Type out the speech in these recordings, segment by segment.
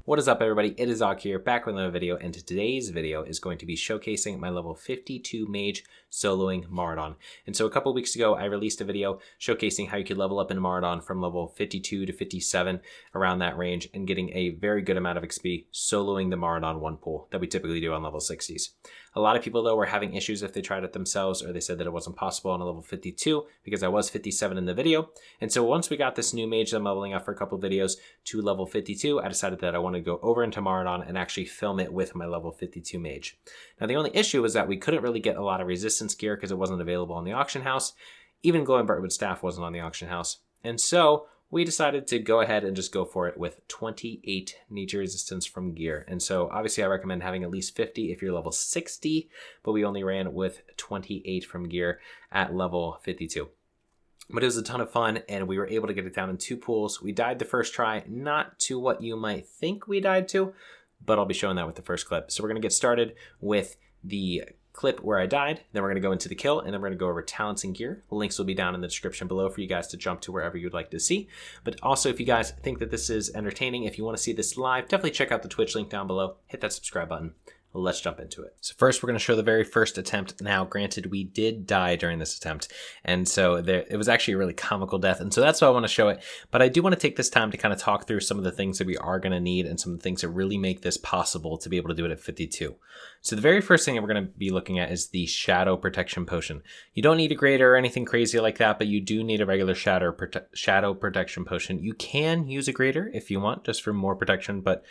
What is up, everybody? It is Ak here, back with another video, and today's video is going to be showcasing my level 52 mage soloing Maraudon. And so a couple weeks ago, I released a video showcasing how you could level up in Maraudon from level 52 to 57, around that range, and getting a very good amount of XP soloing the Maraudon one pool that we typically do on level 60s. A lot of people, though, were having issues if they tried it themselves, or they said that it wasn't possible on a level 52 because I was 57 in the video. And so once we got this new mage that I'm leveling up for a couple of videos to level 52, I decided that I wanted to go over into Maraudon and actually film it with my level 52 mage. Now, the only issue was that we couldn't really get a lot of resistance gear because it wasn't available on the auction house. Even glowing Brightwood staff wasn't on the auction house. And so we decided to go ahead and just go for it with 28 nature resistance from gear. And so obviously I recommend having at least 50 if you're level 60, but we only ran with 28 from gear at level 52. But it was a ton of fun, and we were able to get it down in 2 pools. We died the first try, not to what you might think we died to, but I'll be showing that with the first clip. So we're going to get started with the clip where I died, then we're going to go into the kill, and then we're going to go over talents and gear. The links will be down in the description below for you guys to jump to wherever you'd like to see. But also, if you guys think that this is entertaining, if you want to see this live, definitely check out the Twitch link down below. Hit that subscribe button. Let's jump into it. So first, we're going to show the very first attempt. Now, granted, we did die during this attempt, and so it was actually a really comical death, and so that's why I want to show it. But I do want to take this time to kind of talk through some of the things that we are going to need and some of the things that really make this possible to be able to do it at 52. So the very first thing that we're going to be looking at is the Shadow Protection Potion. You don't need a greater or anything crazy like that, but you do need a regular Shadow Protection Potion. You can use a greater if you want, just for more protection, but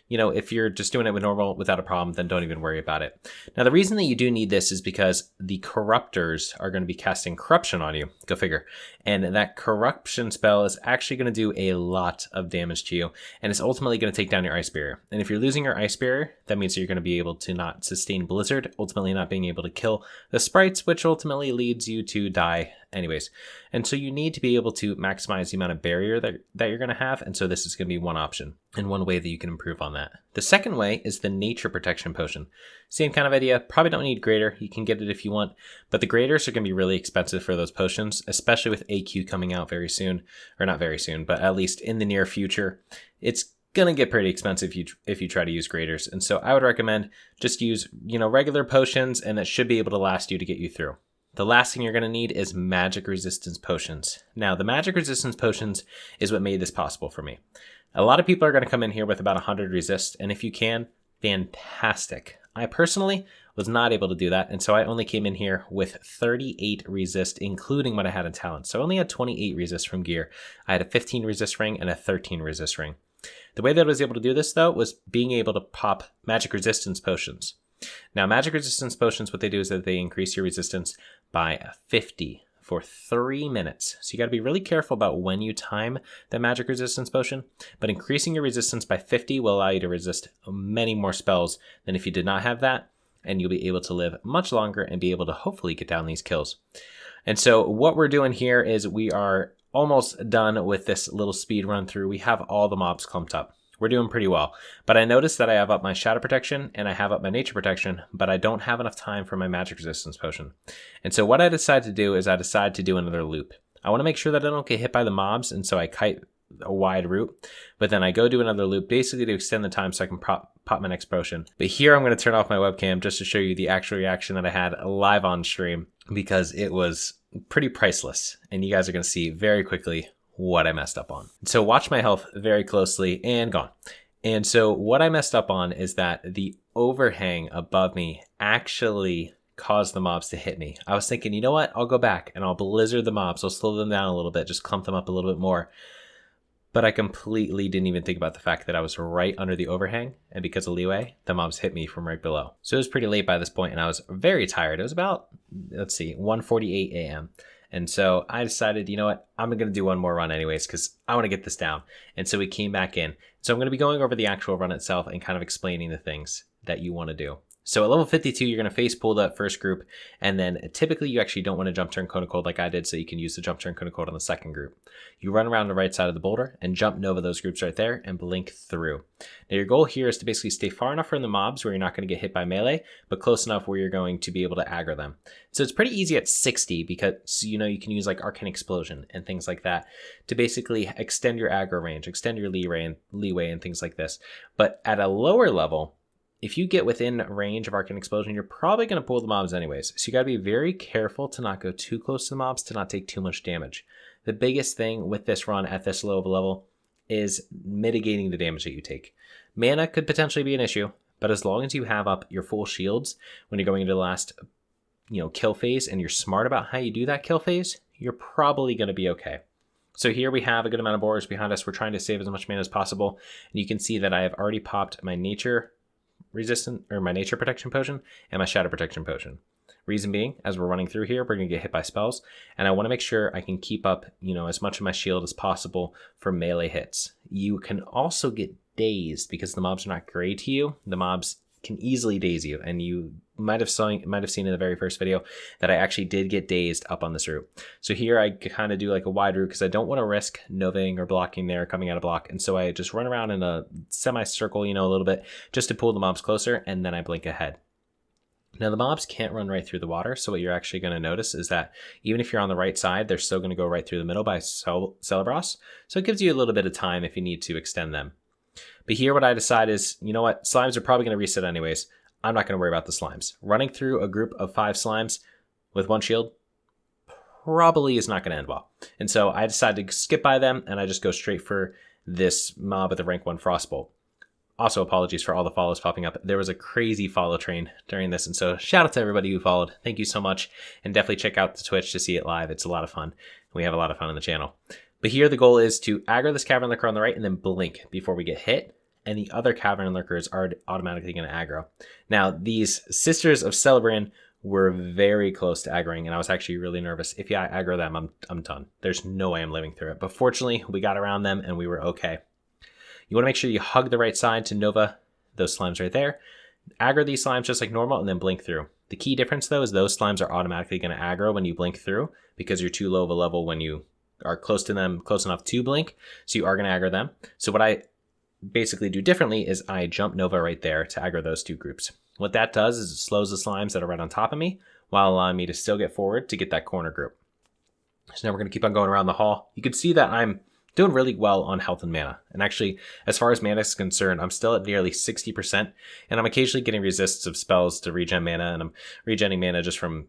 you know, if you're just doing it with normal without a problem, then don't even worry about it. Now, the reason that you do need this is because the corruptors are going to be casting corruption on you. Go figure. And that corruption spell is actually going to do a lot of damage to you, and it's ultimately going to take down your ice barrier. And if you're losing your ice barrier, that means that you're going to be able to not sustain blizzard, ultimately not being able to kill the sprites, which ultimately leads you to die anyways. And so you need to be able to maximize the amount of barrier that you're going to have, and so this is going to be one option and one way that you can improve on that. The second way is the Nature Protection Potion. Same kind of idea. Probably don't need greater. You can get it if you want, but the graders are going to be really expensive for those potions, especially with AQ coming out very soon, or not very soon, but at least in the near future. It's gonna get pretty expensive if you try to use graders, and so I would recommend just use regular potions, and that should be able to last you to get you through. The last thing you're going to need is magic resistance potions. Now, the magic resistance potions is what made this possible for me. A lot of people are going to come in here with about 100 resist, and if you can, fantastic. I personally was not able to do that, and so I only came in here with 38 resist, including what I had in talent. So I only had 28 resist from gear. I had a 15 resist ring and a 13 resist ring. The way that I was able to do this, though, was being able to pop magic resistance potions. Now, magic resistance potions, what they do is that they increase your resistance by 50 for 3 minutes. So you got to be really careful about when you time the magic resistance potion, but increasing your resistance by 50 will allow you to resist many more spells than if you did not have that, and you'll be able to live much longer and be able to hopefully get down these kills. And so what we're doing here is we are almost done with this little speed run through. We have all the mobs clumped up. We're doing pretty well, but I noticed that I have up my Shadow Protection and I have up my Nature Protection, but I don't have enough time for my Magic Resistance Potion. And so what I decided to do is I decided to do another loop. I want to make sure that I don't get hit by the mobs, and so I kite a wide route, but then I go do another loop basically to extend the time so I can pop my next potion. But here I'm going to turn off my webcam just to show you the actual reaction that I had live on stream, because it was pretty priceless, and you guys are going to see very quickly what I messed up on. So watch my health very closely, and gone. And so what I messed up on is that the overhang above me actually caused the mobs to hit me. I was thinking, you know what? I'll go back and I'll blizzard the mobs. I'll slow them down a little bit, just clump them up a little bit more. But I completely didn't even think about the fact that I was right under the overhang, and because of leeway, the mobs hit me from right below. So it was pretty late by this point, and I was very tired. It was about, 1:48 a.m. And so I decided, you know what, I'm going to do one more run anyways, because I want to get this down. And so we came back in. So I'm going to be going over the actual run itself and kind of explaining the things that you want to do. So at level 52, you're going to face pull that first group, and then typically you actually don't want to jump turn Cone of Cold like I did, so you can use the jump turn Cone of Cold on the second group. You run around the right side of the boulder and jump Nova those groups right there and blink through. Now your goal here is to basically stay far enough from the mobs where you're not going to get hit by melee, but close enough where you're going to be able to aggro them. So it's pretty easy at 60 because you can use like Arcane Explosion and things like that to basically extend your aggro range, extend your leeway and things like this. But at a lower level, if you get within range of Arcane Explosion, you're probably going to pull the mobs anyways. So you got to be very careful to not go too close to the mobs to not take too much damage. The biggest thing with this run at this low of a level is mitigating the damage that you take. Mana could potentially be an issue, but as long as you have up your full shields when you're going into the last kill phase and you're smart about how you do that kill phase, you're probably going to be okay. So here we have a good amount of borers behind us. We're trying to save as much mana as possible. And you can see that I have already popped my nature protection potion and my shadow protection potion. Reason being, as we're running through here, we're going to get hit by spells, and I want to make sure I can keep up, as much of my shield as possible for melee hits. You can also get dazed because the mobs are not great to you. The mobs can easily daze you, and you might have seen in the very first video that I actually did get dazed up on this route. So here I kind of do like a wide route because I don't want to risk novaing or blocking there, coming out of block, and so I just run around in a semicircle, a little bit, just to pull the mobs closer, and then I blink ahead. Now the mobs can't run right through the water, so what you're actually going to notice is that even if you're on the right side, they're still going to go right through the middle by Celebros, so it gives you a little bit of time if you need to extend them. But here what I decide is, slimes are probably going to reset anyways. I'm not going to worry about the slimes. Running through a group of 5 slimes with 1 shield probably is not going to end well. And so I decide to skip by them, and I just go straight for this mob with a rank 1 Frostbolt. Also, apologies for all the follows popping up. There was a crazy follow train during this, and so shout out to everybody who followed. Thank you so much, and definitely check out the Twitch to see it live. It's a lot of fun. We have a lot of fun on the channel. But here the goal is to aggro this Cavern Lurker on the right and then blink before we get hit, and the other Cavern Lurkers are automatically going to aggro. Now, these Sisters of Celebran were very close to aggroing, and I was actually really nervous. If I aggro them, I'm done. There's no way I'm living through it. But fortunately, we got around them, and we were okay. You want to make sure you hug the right side to Nova those slimes right there. Aggro these slimes just like normal and then blink through. The key difference though is those slimes are automatically going to aggro when you blink through because you're too low of a level when you are close to them, close enough to blink. So you are going to aggro them. So what I basically do differently is I jump Nova right there to aggro those 2 groups. What that does is it slows the slimes that are right on top of me while allowing me to still get forward to get that corner group. So now we're going to keep on going around the hall. You can see that I'm doing really well on health and mana. And actually, as far as mana is concerned, I'm still at nearly 60%. And I'm occasionally getting resists of spells to regen mana. And I'm regenning mana just from,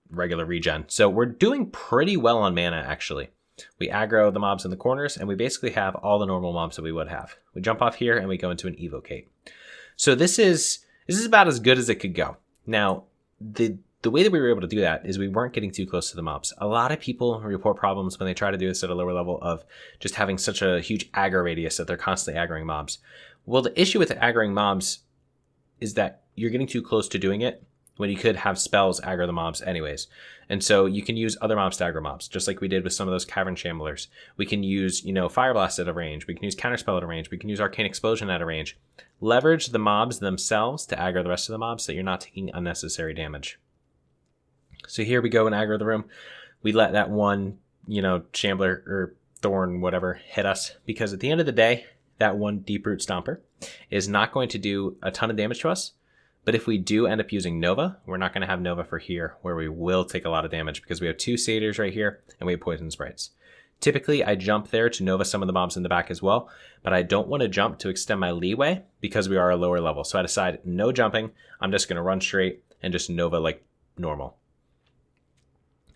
regular regen. So we're doing pretty well on mana, actually. We aggro the mobs in the corners, and we basically have all the normal mobs that we would have. We jump off here, and we go into an Evocate. So this is about as good as it could go. Now, the way that we were able to do that is we weren't getting too close to the mobs. A lot of people report problems when they try to do this at a lower level of just having such a huge aggro radius that they're constantly aggroing mobs. Well, the issue with aggroing mobs is that you're getting too close to doing it when you could have spells aggro the mobs anyways. And so you can use other mobs to aggro mobs, just like we did with some of those Cavern Shamblers. We can use, Fire Blast at a range. We can use Counterspell at a range. We can use Arcane Explosion at a range. Leverage the mobs themselves to aggro the rest of the mobs so that you're not taking unnecessary damage. So here we go and aggro the room. We let that one, Shambler or Thorn, whatever, hit us. Because at the end of the day, that one Deep Root Stomper is not going to do a ton of damage to us. But if we do end up using Nova, we're not going to have Nova for here, where we will take a lot of damage because we have 2 Satyrs right here and we have Poison Sprites. Typically, I jump there to Nova some of the mobs in the back as well, but I don't want to jump to extend my leeway because we are a lower level. So I decide no jumping. I'm just going to run straight and just Nova like normal.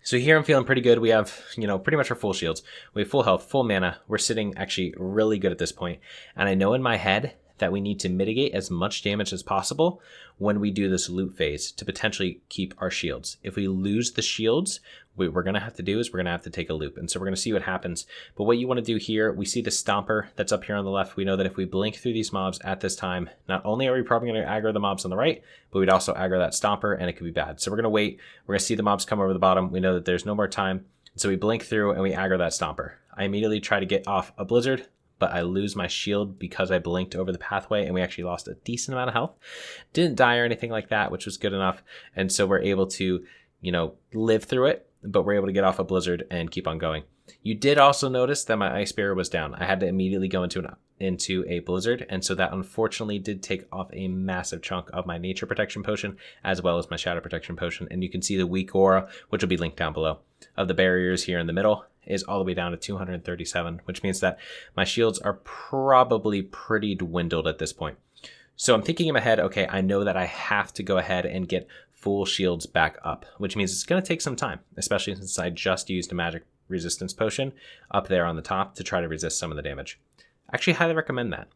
So here I'm feeling pretty good. We have, pretty much our full shields. We have full health, full mana. We're sitting actually really good at this point. And I know in my head that we need to mitigate as much damage as possible when we do this loot phase to potentially keep our shields. If we lose the shields, what we're going to have to do is we're going to have to take a loop. And so we're going to see what happens. But what you want to do here, we see the Stomper that's up here on the left. We know that if we blink through these mobs at this time, not only are we probably going to aggro the mobs on the right, but we'd also aggro that Stomper and it could be bad. So we're going to wait. We're going to see the mobs come over the bottom. We know that there's no more time. So we blink through and we aggro that Stomper. I immediately try to get off a Blizzard, but I lose my shield because I blinked over the pathway, and we actually lost a decent amount of health. Didn't die or anything like that, which was good enough. And so we're able to, live through it, but we're able to get off a blizzard and keep on going. You did also notice that my ice barrier was down. I had to immediately go into a blizzard, and so that unfortunately did take off a massive chunk of my nature protection potion as well as my shadow protection potion. And you can see the Weakauras, which will be linked down below, of the barriers here in the middle is all the way down to 237, which means that my shields are probably pretty dwindled at this point. So I'm thinking in my head, okay, I know that I have to go ahead and get full shields back up, which means it's going to take some time, especially since I just used a magic resistance potion up there on the top to try to resist some of the damage. I actually highly recommend that.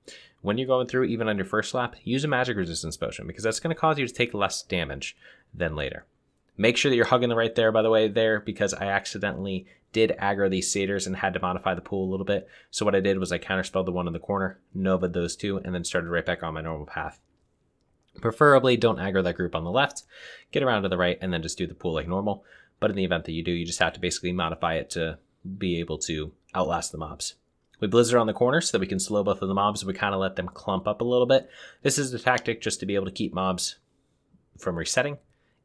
When you're going through, even on your first lap, use a magic resistance potion because that's going to cause you to take less damage than later. Make sure that you're hugging the right there, by the way, there, because I accidentally did aggro these satyrs and had to modify the pool a little bit. So what I did was I counterspelled the one in the corner, Nova'd those two, and then started right back on my normal path. Preferably don't aggro that group on the left, get around to the right, and then just do the pool like normal. But in the event that you do, you just have to basically modify it to be able to outlast the mobs. We blizzard on the corner so that we can slow both of the mobs. We kind of let them clump up a little bit. This is the tactic just to be able to keep mobs from resetting.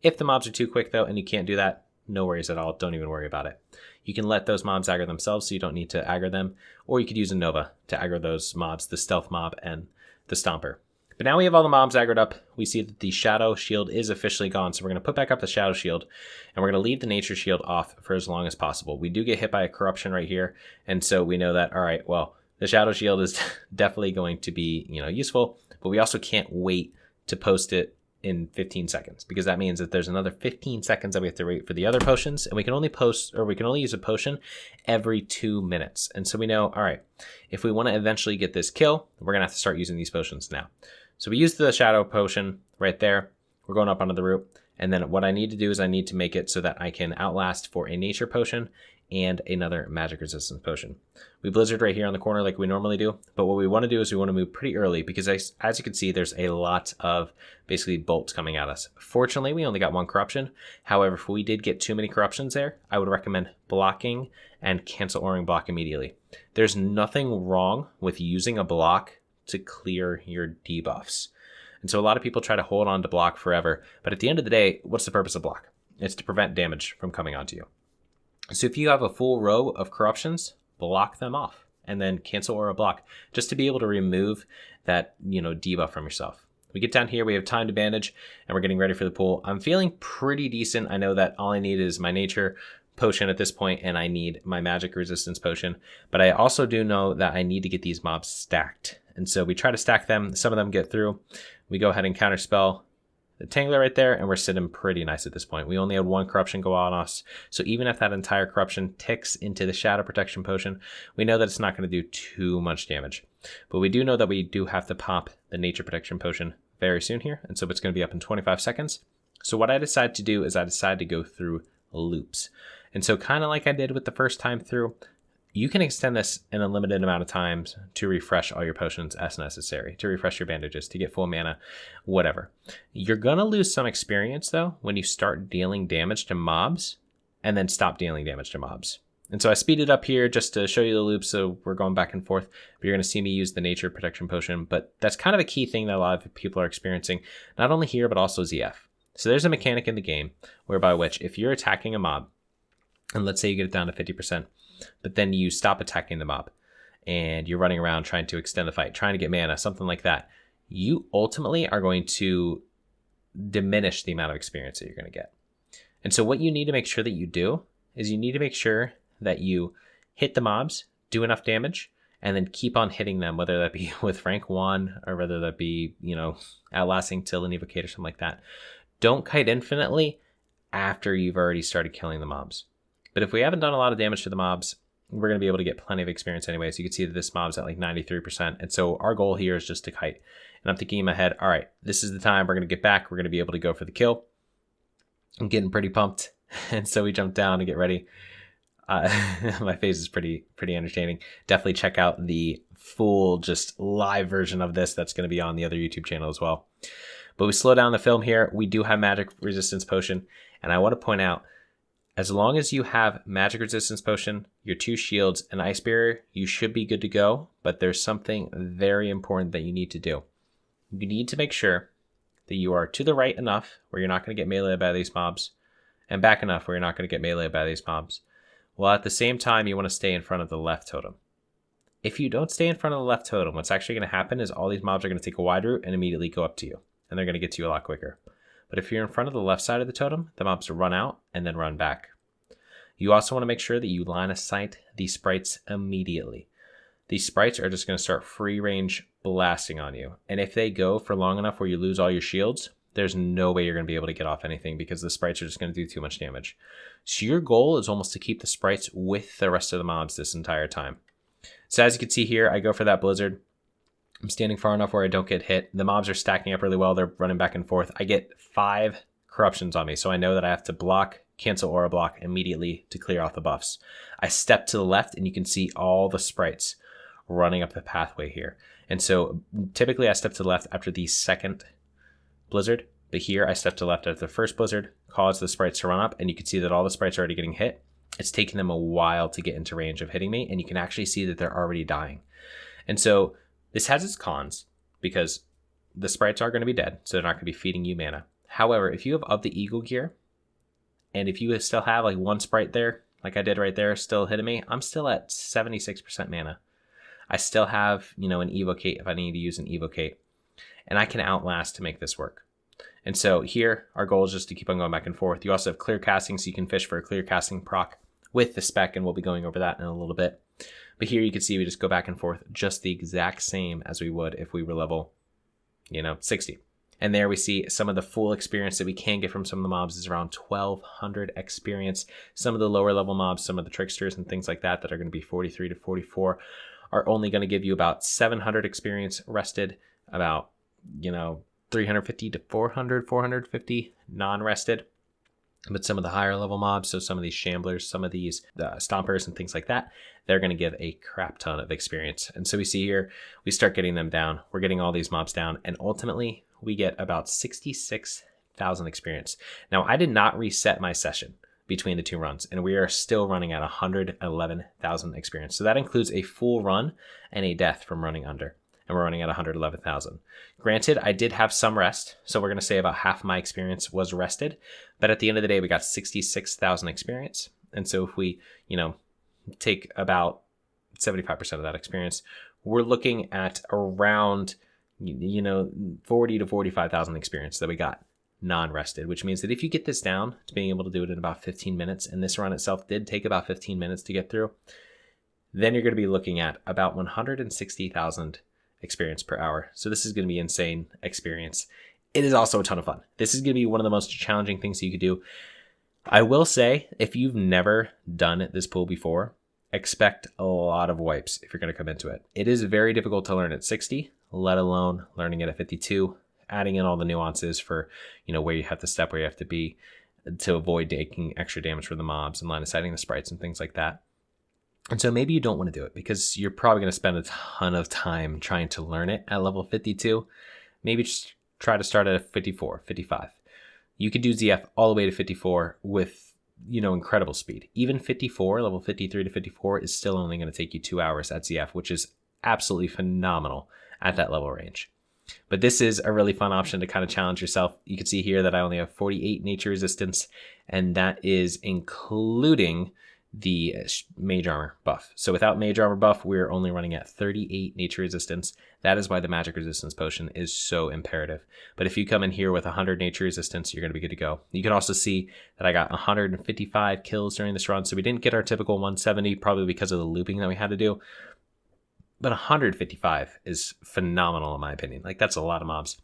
If the mobs are too quick though, and you can't do that, no worries at all. Don't even worry about it. You can let those mobs aggro themselves so you don't need to aggro them, or you could use a Nova to aggro those mobs, the stealth mob and the stomper. But now we have all the mobs aggroed up. We see that the shadow shield is officially gone. So we're going to put back up the shadow shield and we're going to leave the nature shield off for as long as possible. We do get hit by a corruption right here. And so we know that, all right, well, the shadow shield is definitely going to be, useful, but we also can't wait to post it in 15 seconds because that means that there's another 15 seconds that we have to wait for the other potions, and we can only use a potion every 2 minutes. And so we know, all right, if we want to eventually get this kill, we're going to have to start using these potions now. So we use the shadow potion right there. We're going up onto the root. And then what I need to do is I need to make it so that I can outlast for a nature potion and another magic resistance potion. We blizzard right here on the corner like we normally do. But what we want to do is we want to move pretty early because as you can see, there's a lot of basically bolts coming at us. Fortunately, we only got one corruption. However, if we did get too many corruptions there, I would recommend blocking and cancel Oring block immediately. There's nothing wrong with using a block to clear your debuffs. And so a lot of people try to hold on to block forever. But at the end of the day, what's the purpose of block? It's to prevent damage from coming onto you. So if you have a full row of corruptions, block them off and then cancel or block just to be able to remove that, debuff from yourself. We get down here, we have time to bandage and we're getting ready for the pool. I'm feeling pretty decent. I know that all I need is my nature potion at this point and I need my magic resistance potion, but I also do know that I need to get these mobs stacked. And so we try to stack them. Some of them get through. We go ahead and counterspell the Tangler right there, and we're sitting pretty nice at this point. We only had one corruption go on us, so even if that entire corruption ticks into the shadow protection potion, we know that it's not going to do too much damage. But we do know that we do have to pop the nature protection potion very soon here, and so it's going to be up in 25 seconds. So what I decided to do is I decided to go through loops. And so kind of like I did with the first time through, you can extend this an unlimited amount of times to refresh all your potions as necessary, to refresh your bandages, to get full mana, whatever. You're going to lose some experience, though, when you start dealing damage to mobs and then stop dealing damage to mobs. And so I speeded up here just to show you the loop, so we're going back and forth. But you're going to see me use the nature protection potion, but that's kind of a key thing that a lot of people are experiencing, not only here, but also ZF. So there's a mechanic in the game whereby which if you're attacking a mob, and let's say you get it down to 50%, but then you stop attacking the mob and you're running around trying to extend the fight, trying to get mana, something like that, you ultimately are going to diminish the amount of experience that you're going to get. And so what you need to make sure that you do is you need to make sure that you hit the mobs, do enough damage, and then keep on hitting them, whether that be with rank 1 or whether that be, outlasting till an evocator or something like that. Don't kite infinitely after you've already started killing the mobs. But if we haven't done a lot of damage to the mobs, we're going to be able to get plenty of experience anyway. So you can see that this mob's at like 93%. And so our goal here is just to kite. And I'm thinking in my head, all right, this is the time we're going to get back. We're going to be able to go for the kill. I'm getting pretty pumped. And so we jump down and get ready. My face is pretty entertaining. Definitely check out the full just live version of this. That's going to be on the other YouTube channel as well. But we slow down the film here. We do have magic resistance potion. And I want to point out, As long as you have magic resistance potion, your 2 shields, and ice barrier, you should be good to go. But there's something very important that you need to do. You need to make sure that you are to the right enough where you're not going to get meleeed by these mobs, and back enough where you're not going to get meleeed by these mobs. While at the same time, you want to stay in front of the left totem. If you don't stay in front of the left totem, what's actually going to happen is all these mobs are going to take a wide route and immediately go up to you, and they're going to get to you a lot quicker. But if you're in front of the left side of the totem, the mobs will run out and then run back. You also want to make sure that you line of sight these sprites immediately. These sprites are just going to start free range blasting on you. And if they go for long enough where you lose all your shields, there's no way you're going to be able to get off anything because the sprites are just going to do too much damage. So your goal is almost to keep the sprites with the rest of the mobs this entire time. So as you can see here, I go for that blizzard. I'm standing far enough where I don't get hit. The mobs are stacking up really well. They're running back and forth. I get 5 corruptions on me, so I know that I have to block, cancel aura block immediately to clear off the buffs. I step to the left and you can see all the sprites running up the pathway here. And so typically I step to the left after the second blizzard, but here I step to the left after the first blizzard, cause the sprites to run up, and you can see that all the sprites are already getting hit. It's taking them a while to get into range of hitting me, and you can actually see that they're already dying. And so this has its cons because the sprites are going to be dead, so they're not going to be feeding you mana. However, if you have of the eagle gear, and if you still have like 1 sprite there, like I did right there, still hitting me, I'm still at 76% mana. I still have, an evocate if I need to use an evocate, and I can outlast to make this work. And so here, our goal is just to keep on going back and forth. You also have clear casting, so you can fish for a clear casting proc with the spec, and we'll be going over that in a little bit. But here you can see we just go back and forth just the exact same as we would if we were level, 60. And there we see some of the full experience that we can get from some of the mobs is around 1200 experience. Some of the lower level mobs, some of the tricksters and things like that are going to be 43 to 44, are only going to give you about 700 experience rested, about, 350 to 400, 450 non-rested. But some of the higher level mobs, so some of these shamblers, some of these stompers and things like that, they're going to give a crap ton of experience. And so we see here, we start getting them down. We're getting all these mobs down, and ultimately we get about 66,000 experience. Now, I did not reset my session between the 2 runs, and we are still running at 111,000 experience. So that includes a full run and a death from running under. And we're running at 111,000. Granted, I did have some rest, so we're going to say about half my experience was rested, but at the end of the day, we got 66,000 experience. And so if we, take about 75% of that experience, we're looking at around, 40 to 45,000 experience that we got non-rested, which means that if you get this down to being able to do it in about 15 minutes, and this run itself did take about 15 minutes to get through, then you're going to be looking at about 160,000 experience per hour. So this is going to be insane experience. It is also a ton of fun. This is going to be one of the most challenging things you could do. I will say, if you've never done this pool before, expect a lot of wipes if you're going to come into it. It is very difficult to learn at 60, let alone learning it at 52, adding in all the nuances for, where you have to step, where you have to be to avoid taking extra damage from the mobs and line of sighting the sprites and things like that. And so maybe you don't want to do it because you're probably going to spend a ton of time trying to learn it at level 52. Maybe just try to start at 54, 55. You could do ZF all the way to 54 with, incredible speed. Even 54, level 53 to 54 is still only going to take you 2 hours at ZF, which is absolutely phenomenal at that level range. But this is a really fun option to kind of challenge yourself. You can see here that I only have 48 nature resistance, and that is including the mage armor buff. So without mage armor buff, we're only running at 38 nature resistance. That is why the magic resistance potion is so imperative. But if you come in here with 100 nature resistance, you're going to be good to go. You can also see that I got 155 kills during this run. So we didn't get our typical 170, probably because of the looping that we had to do. But 155 is phenomenal in my opinion. Like, that's a lot of mobs.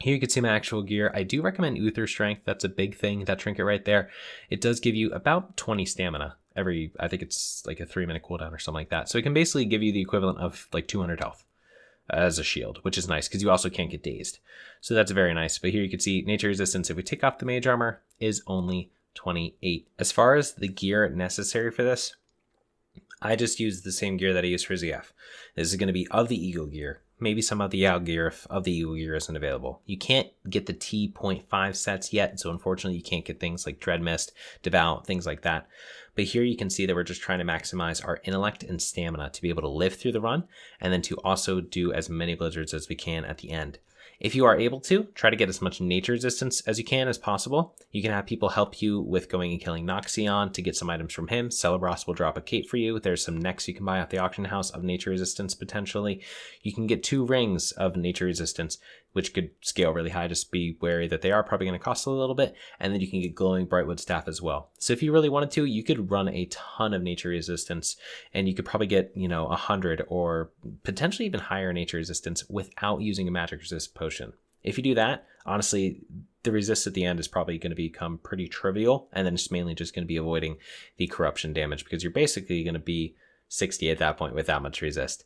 Here you can see my actual gear. I do recommend Uther Strength. That's a big thing, that trinket right there. It does give you about 20 stamina every, I think it's like a 3-minute cooldown or something like that. So it can basically give you the equivalent of like 200 health as a shield, which is nice because you also can't get dazed. So that's very nice. But here you can see nature resistance, if we take off the mage armor, is only 28. As far as the gear necessary for this, I just use the same gear that I use for ZF. This is going to be of the eagle gear. maybe some of the Yao gear if of the Eagle gear isn't available. You can't get the T.5 sets yet, so unfortunately you can't get things like Dread Mist, Devout, things like that. But here you can see that we're just trying to maximize our intellect and stamina to be able to live through the run, and then to also do as many blizzards as we can at the end. If you are able to, try to get as much nature resistance as you can as possible. You can have people help you with going and killing Noxion to get some items from him. Celebros will drop a cape for you. There's some necks you can buy off the auction house of nature resistance potentially. You can get 2 rings of nature resistance, which could scale really high. Just be wary that they are probably going to cost a little bit. And then you can get glowing Brightwood staff as well. So if you really wanted to, you could run a ton of nature resistance, and you could probably get, 100 or potentially even higher nature resistance without using a magic resist potion. If you do that, honestly, the resist at the end is probably going to become pretty trivial, and then it's mainly just going to be avoiding the corruption damage, because you're basically going to be 60 at that point with that much resist.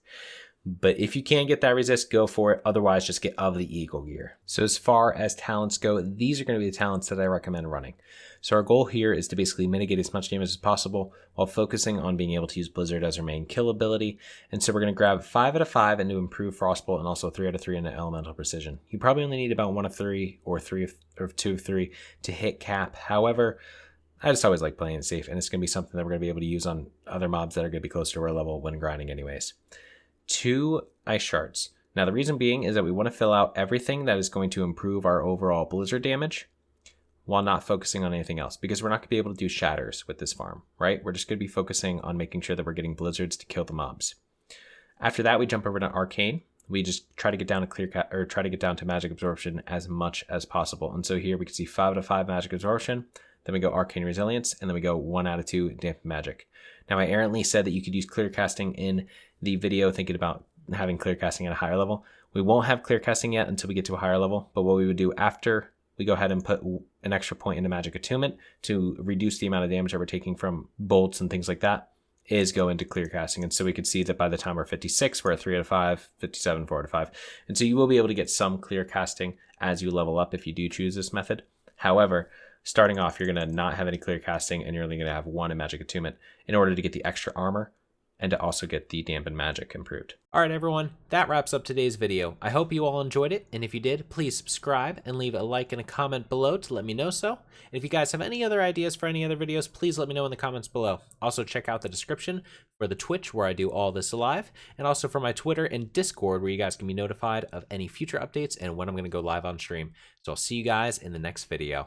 But if you can get that resist, go for it. Otherwise, just get of the Eagle gear. So as far as talents go, these are going to be the talents that I recommend running. So our goal here is to basically mitigate as much damage as possible while focusing on being able to use Blizzard as our main kill ability. And so we're going to grab 5 out of 5 into Improved Frostbolt, and also 3 out of 3 into Elemental Precision. You probably only need about 1 of 3 or 2 of 3 to hit cap. However, I just always like playing it safe, and it's going to be something that we're going to be able to use on other mobs that are going to be closer to our level when grinding anyways. 2 ice shards. Now the reason being is that we want to fill out everything that is going to improve our overall blizzard damage while not focusing on anything else, because we're not going to be able to do shatters with this farm, right? We're just going to be focusing on making sure that we're getting blizzards to kill the mobs. After that, we jump over to arcane. We just try to get down to try to get down to magic absorption as much as possible. And so here we can see 5 out of 5 magic absorption. Then we go arcane resilience, and then we go 1 out of 2 damp magic. Now I errantly said that you could use clear casting in the video thinking about having clear casting at a higher level. We won't have clear casting yet until we get to a higher level, but what we would do after we go ahead and put an extra point into magic attunement to reduce the amount of damage that we're taking from bolts and things like that is go into clear casting. And so we could see that by the time we're 56, we're at 3 out of 5, 57, 4 out of 5. And so you will be able to get some clear casting as you level up if you do choose this method. However, starting off, you're going to not have any clear casting, and you're only going to have 1 in magic attunement in order to get the extra armor and to also get the dampened magic improved. All right, everyone, that wraps up today's video. I hope you all enjoyed it, and if you did, please subscribe and leave a like and a comment below to let me know so. And if you guys have any other ideas for any other videos, please let me know in the comments below. Also, check out the description for the Twitch where I do all this live, and also for my Twitter and Discord where you guys can be notified of any future updates and when I'm going to go live on stream. So I'll see you guys in the next video.